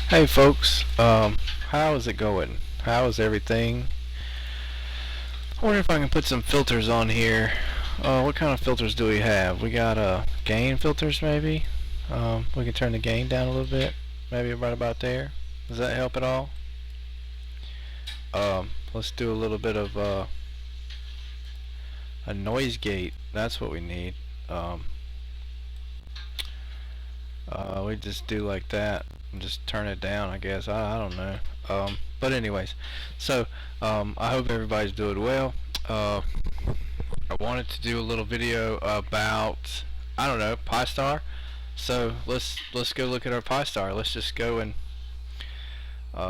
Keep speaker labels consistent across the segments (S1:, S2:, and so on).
S1: Hey folks, how is it going? How is everything? I wonder if I can put some filters on here. What kind of filters do we have? We got gain filters maybe. We can turn the gain down a little bit, maybe right about there. Does that help at all? Let's do a little bit of a noise gate. That's what we need. Um, we just do like that and just turn it down, I guess. I don't know. But anyways, so I hope everybody's doing well. I wanted to do a little video about, I don't know, Pistar. So let's go look at our Pistar. Let's just go and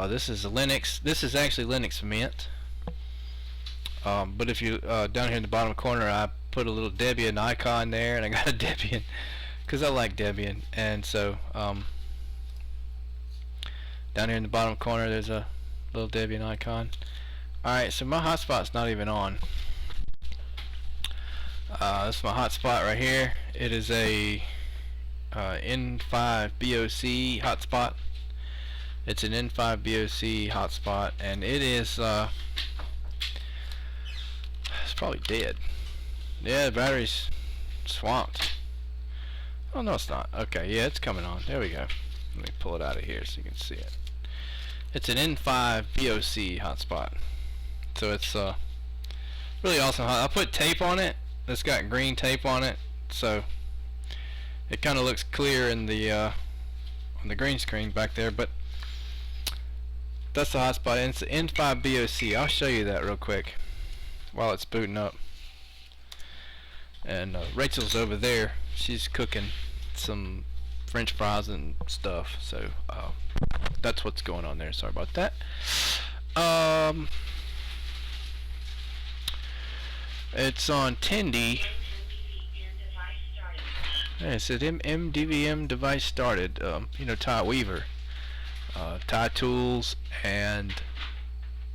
S1: this is a Linux. This is actually Linux Mint. But if you down here in the bottom corner, I put a little Debian icon there, and I got a Debian because I like Debian. And so down here in the bottom corner, there's a little Debian icon. Alright, so my hotspot's not even on. This is my hotspot right here. It is a N5 BOC hotspot. It's an N5 BOC hotspot, and it is it's probably dead. Yeah, the battery's swamped. Oh no, it's not. Okay, yeah, it's coming on. There we go. Let me pull it out of here so you can see it. It's an N5 BOC hotspot. So it's really awesome. I put tape on it. It's got green tape on it, so it kind of looks clear in the on the green screen back there. But that's the hotspot, and it's the N5 BOC. I'll show you that real quick while it's booting up. And Rachel's over there. She's cooking some French fries and stuff. So that's what's going on there. Sorry about that. It's on Tindy. Yeah, it said MDVM device started. You know, Ty Weaver, Ty Tools, and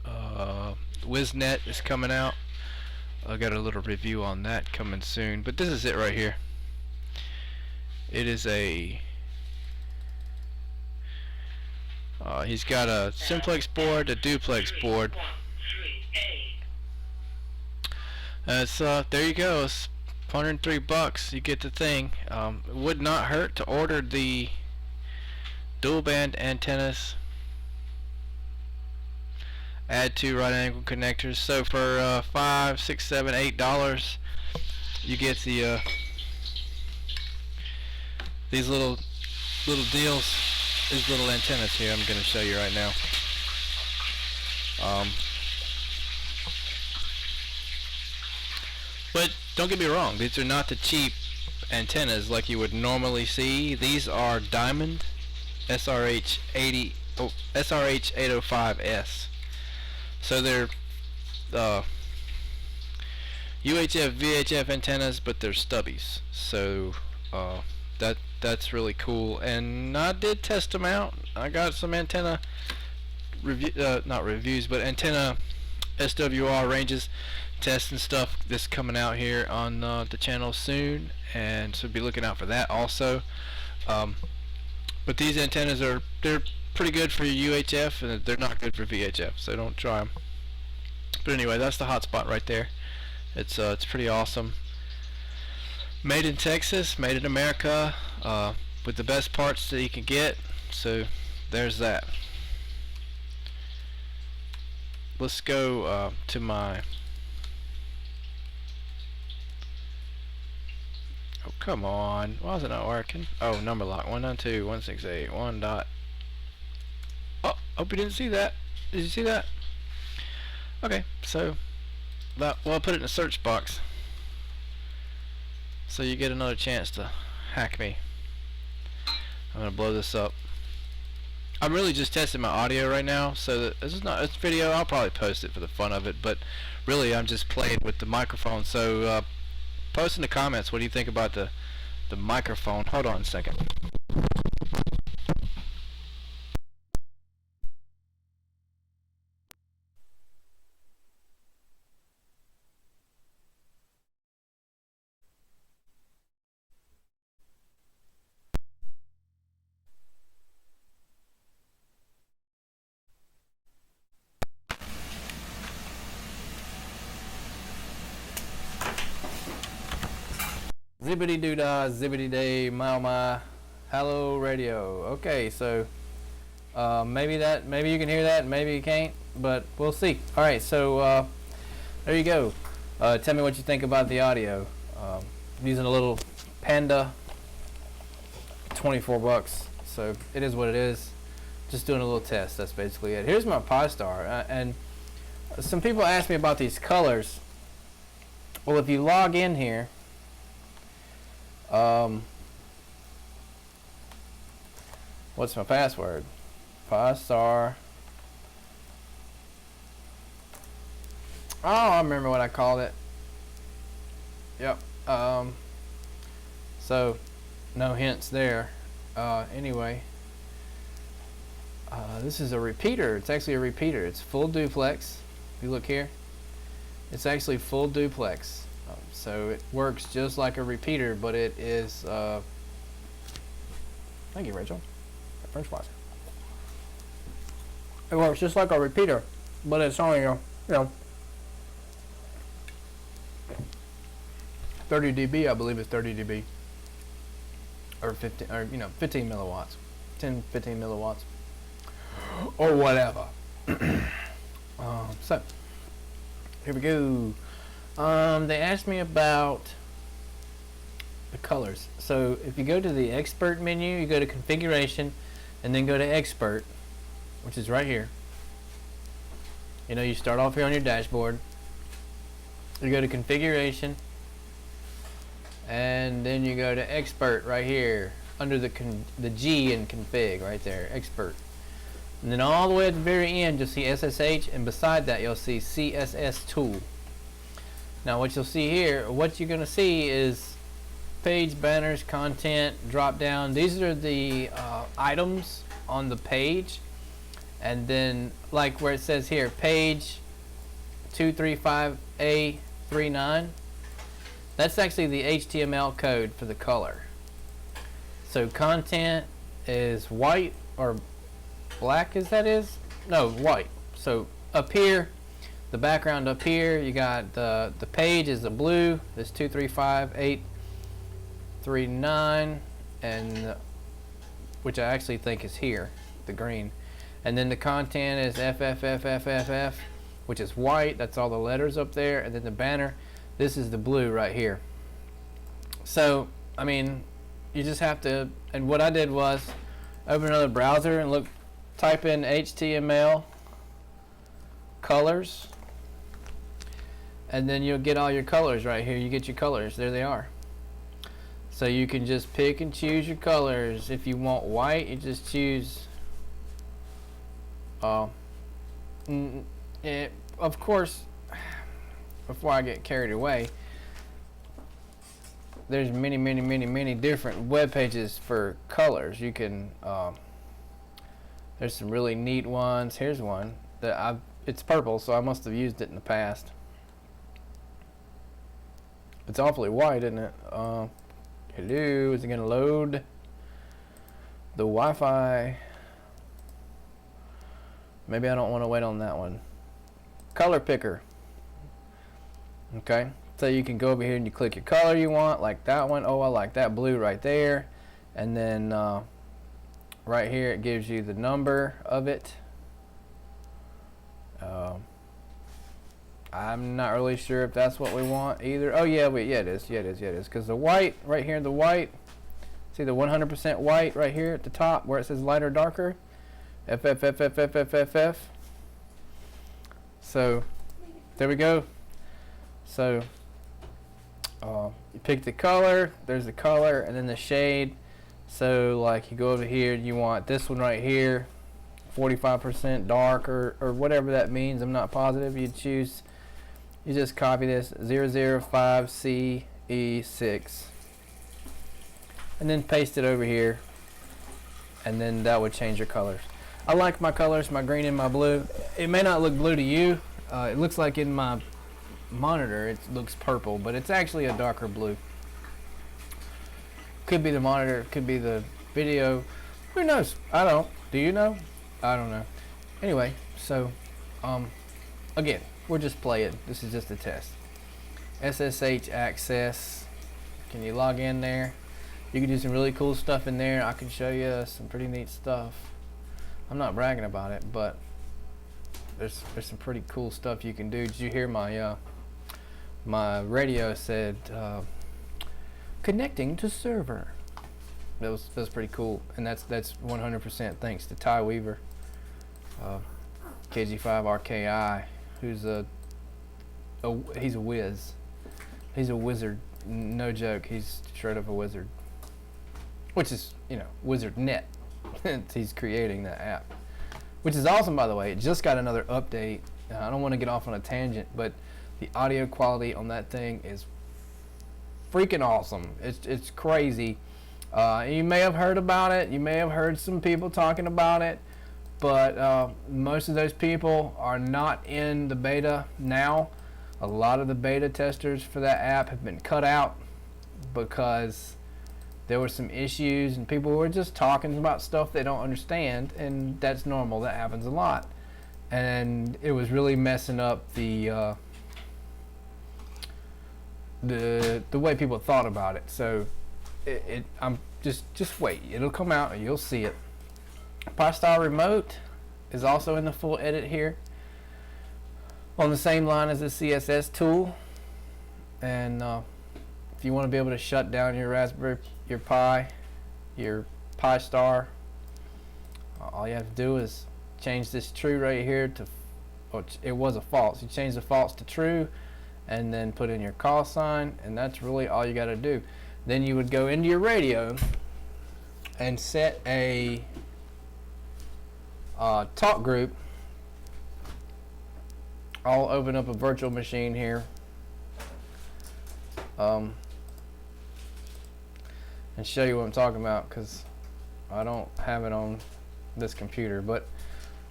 S1: WizNet is coming out. I got a little review on that coming soon. But this is it right here. It is a he's got a simplex board, a duplex board. It's there you go. It's $103. You get the thing. It would not hurt to order the dual band antennas. Add two right angle connectors. So for $5, $6, $7, $8, you get the these little deals. These little antennas here. I'm going to show you right now. But don't get me wrong, these are not the cheap antennas like you would normally see. These are Diamond SRH 805S. So they're UHF VHF antennas, but they're stubbies. So that's really cool. And I did test them out. I got some antenna not reviews, but antenna SWR ranges tests and stuff that's coming out here on the channel soon, and so be looking out for that also. But these antennas they're pretty good for UHF, and they're not good for VHF, so don't try them. But anyway, that's the hotspot right there. It's pretty awesome. Made in Texas, made in America, with the best parts that you can get. So there's that. Let's go to my. Oh, come on. Why is it not working? Oh, number lock. 192.168.1 dot. Oh, hope you didn't see that. Did you see that? Okay, so well, I'll put it in the search box so you get another chance to hack me. I'm gonna blow this up. I'm really just testing my audio right now, so that this is not this video. I'll probably post it for the fun of it, but really I'm just playing with the microphone. So post in the comments what do you think about the microphone. Hold on a second. Zibbity doo dah, zibbity day, my, hello radio. Okay, so maybe you can hear that, maybe you can't, but we'll see. All right, so there you go. Tell me what you think about the audio. Using a little Panda, 24 bucks. So it is what it is. Just doing a little test. That's basically it. Here's my Pistar, and some people ask me about these colors. Well, if you log in here, what's my password? Pistar. Oh, I remember what I called it. Yep. So no hints there. Anyway, this is a repeater. It's actually a repeater. It's full duplex. If you look here, it's actually full duplex. So it works just like a repeater, but it is. Thank you, Rachel. French fries. It works just like a repeater, but it's only you know 30 dB. I believe it's 30 dB, or 15, or 15 milliwatts, 15 milliwatts, or whatever. So here we go. They asked me about the colors. So if you go to the expert menu, you go to configuration, and then go to expert, which is right here. You start off here on your dashboard. You go to configuration, and then you go to expert right here under the G in config right there, expert. And then all the way at the very end, you'll see SSH, and beside that, you'll see CSS tool. Now, what you'll see here, what you're going to see is page, banners, content, drop down. These are the items on the page. And then, like where it says here, page 235A39, that's actually the HTML code for the color. So content is white or black, no, white. So up here, the background up here, you got the page is the blue, this 235.839, and which I actually think is here, the green. And then the content is FFFFFF, which is white. That's all the letters up there. And then the banner, this is the blue right here. So, I mean, you just have to, and what I did was open another browser and type in HTML colors, and then you'll get all your colors right here. You get your colors. There they are. So you can just pick and choose your colors. If you want white, you just choose of course, before I get carried away, there's many different web pages for colors. You can there's some really neat ones. Here's one that it's purple, so I must have used it in the past. It's awfully white, isn't it? Hello, is it gonna load the Wi-Fi? Maybe I don't want to wait on that one. Color picker. Okay, so you can go over here and you click your color you want, like that one. Oh, I like that blue right there. And then right here it gives you the number of it. I'm not really sure if that's what we want either. Oh yeah, it is. Because the white right here, the white. See the 100% white right here at the top where it says lighter or darker. FFFFFFF. So there we go. So you pick the color, there's the color, and then the shade. So like you go over here, you want this one right here, 45% dark or whatever that means. I'm not positive. You just copy this 005CE6 and then paste it over here, and then that would change your colors. I like my colors, my green and my blue. It may not look blue to you. It looks like in my monitor it looks purple, but it's actually a darker blue. Could be the monitor, could be the video. Who knows? I don't. Do you know? I don't know. Anyway, so again, we're just playing. This is just a test. SSH access Can you log in there? You can do some really cool stuff in there. I can show you some pretty neat stuff. I'm not bragging about it, but there's some pretty cool stuff you can do. Did you hear my my radio said connecting to server? That was pretty cool, and that's 100% thanks to Ty Weaver, KG5RKI, who's he's a whiz. He's a wizard, no joke. He's straight up a wizard, which is, you know, WizardNet. He's creating that app, which is awesome, by the way. It just got another update. I don't want to get off on a tangent, but the audio quality on that thing is freaking awesome. It's crazy. You may have heard about it. You may have heard some people talking about it, but most of those people are not in the beta now. A lot of the beta testers for that app have been cut out because there were some issues and people were just talking about stuff they don't understand, and that's normal. That happens a lot, and it was really messing up the way people thought about it. So I'm just wait. It'll come out and you'll see it. Pistar Remote is also in the full edit here, on the same line as the CSS tool. And if you want to be able to shut down your Raspberry, your Pi, your Pistar, all you have to do is change this true right here to, oh, it was a false. You change the false to true, and then put in your call sign, and that's really all you got to do. Then you would go into your radio and set a talk group. I'll open up a virtual machine here, and show you what I'm talking about, because I don't have it on this computer, but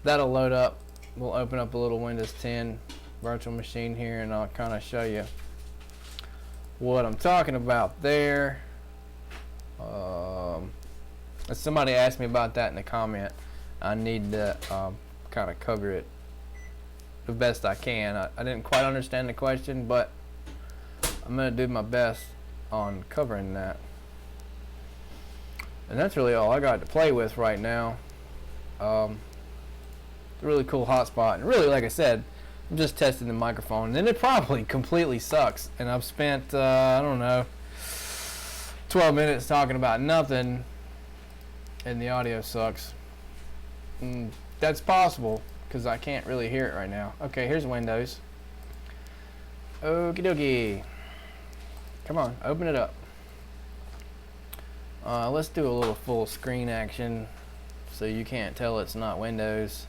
S1: that'll load up. We'll open up a little Windows 10 virtual machine here, and I'll kind of show you what I'm talking about there. Somebody asked me about that in the comment. I need to kind of cover it the best I can. I didn't quite understand the question, but I'm going to do my best on covering that. And that's really all I got to play with right now. It's a really cool hotspot, and really, like I said, I'm just testing the microphone, and it probably completely sucks, and I've spent I don't know, 12 minutes talking about nothing, and the audio sucks. That's possible, because I can't really hear it right now. Okay, here's Windows. Okie dokie. Come on, open it up. Let's do a little full screen action so you can't tell it's not Windows.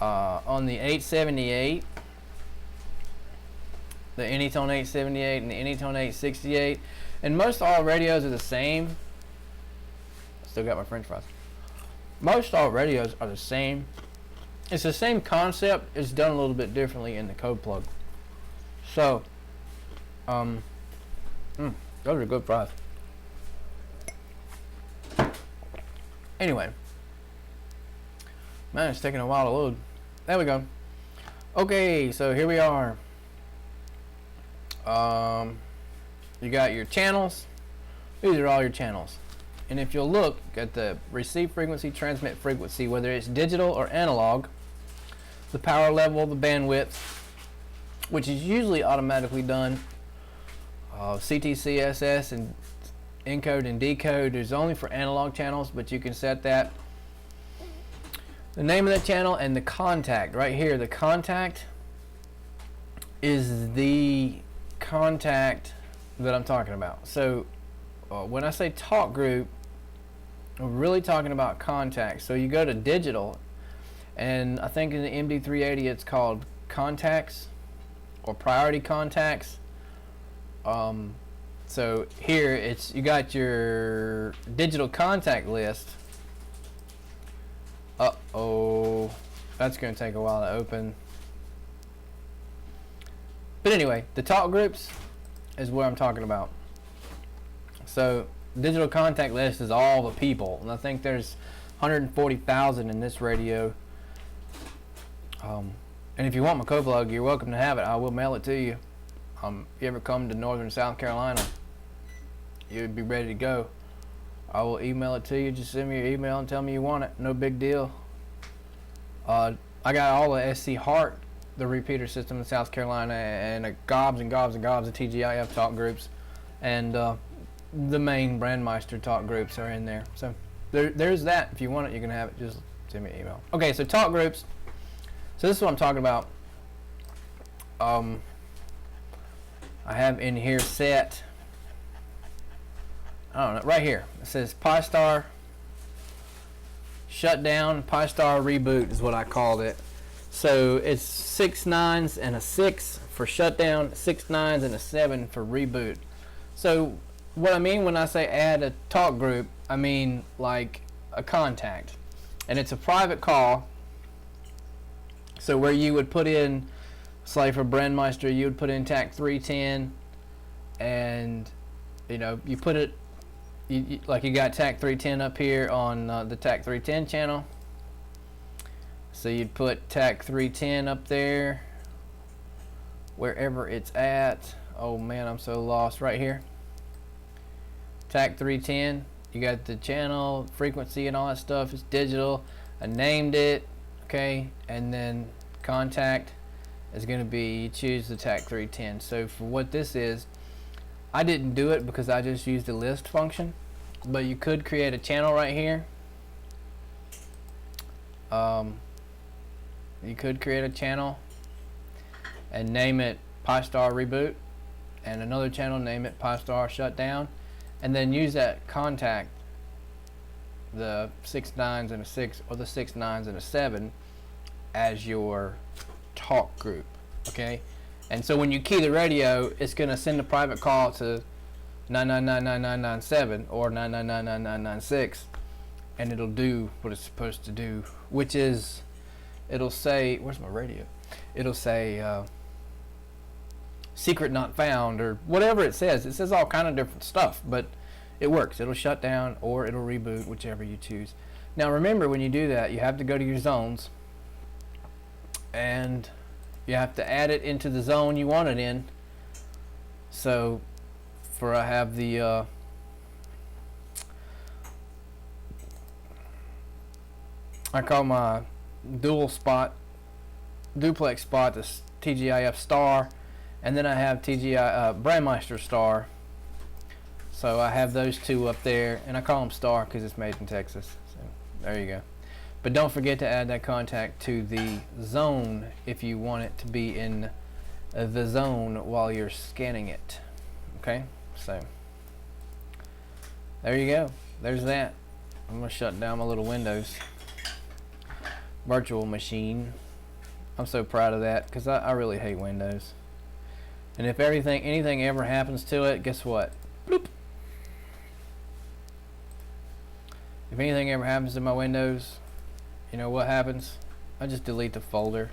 S1: On the 878, the Anytone 878 and the Anytone 868, and most all radios are the same. Still got my french fries. Most all radios are the same. It's the same concept. It's done a little bit differently in the code plug. So, those are good fries. Anyway, man, it's taking a while to load. There we go. Okay, so here we are. You got your channels. These are all your channels. And if you'll look at the receive frequency, transmit frequency, whether it's digital or analog, the power level, the bandwidth, which is usually automatically done, CTCSS and encode and decode is only for analog channels, but you can set that. The name of that channel and the contact right here. The contact is the contact that I'm talking about. So when I say talk group, I'm really talking about contacts. So you go to digital, and I think in the MD380 it's called contacts or priority contacts. So here you got your digital contact list. Uh-oh, that's going to take a while to open. But anyway, the talk groups is what I'm talking about. So digital contact list is all the people, and I think there's 140,000 in this radio. And if you want my code plug, you're welcome to have it. I will mail it to you.
S2: If you ever come to northern South Carolina, you'd be ready to go. I will email it to you. Just send me your email and tell me you want it. No big deal. I got all the SC Heart, the repeater system in South Carolina, and gobs and gobs and gobs of TGIF talk groups, and the main Brandmeister talk groups are in there. So there's that. If you want it, you can have it. Just send me an email. Okay, so talk groups. So this is what I'm talking about. I have in here set, I don't know, right here. It says Pistar Shutdown, Pistar Reboot is what I called it. So it's 6 9s and a 6 for shutdown, 6 9s and a 7 for reboot. So what I mean when I say add a talk group, I mean like a contact. And it's a private call. So where you would put in, say for Brandmeister, you would put in TAC 310, and you know, you put it, like you got TAC 310 up here on the TAC 310 channel. So you'd put TAC 310 up there, wherever it's at. Oh man, I'm so lost. Right here. TAC 310. You got the channel, frequency, and all that stuff. It's digital. I named it. Okay, and then contact is going to be, you choose the TAC 310. So for what this is, I didn't do it because I just used the list function, but you could create a channel right here. You could create a channel and name it Pistar Reboot, and another channel, name it Pistar Shutdown, and then use that contact, the 6 9s and a 6, or the 6 9s and a 7, as your talk group. Okay, and so when you key the radio, it's going to send a private call to 9999997 or 9999996, and it'll do what it's supposed to do, which is, it'll say, where's my radio? It'll say secret not found, or whatever it says. It says all kind of different stuff, but it works. It'll shut down or it'll reboot, whichever you choose. Now remember, when you do that, you have to go to your zones, and you have to add it into the zone you want it in. So for I have the I call my duplex spot the TGIF star, and then I have Brandmeister star. So I have those two up there, and I call them star because it's made in Texas. So there you go. But don't forget to add that contact to the zone if you want it to be in the zone while you're scanning it. Okay, so there you go. There's that. I'm gonna shut down my little Windows virtual machine. I'm so proud of that because I really hate Windows. And if anything ever happens to it, guess what? Bloop. If anything ever happens to my Windows, you know what happens? I just delete the folder.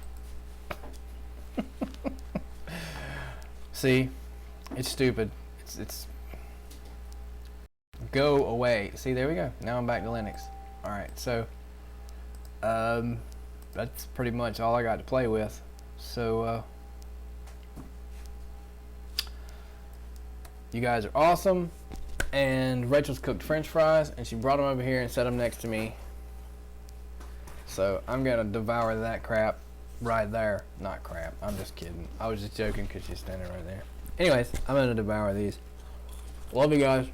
S2: See, it's stupid. It's go away. See, there we go. Now I'm back to Linux. All right, so that's pretty much all I got to play with. So you guys are awesome. And Rachel's cooked French fries, and she brought them over here and set them next to me. So I'm gonna devour that crap right there. Not crap. I'm just kidding. I was just joking because she's standing right there. Anyways, I'm gonna devour these. Love you guys.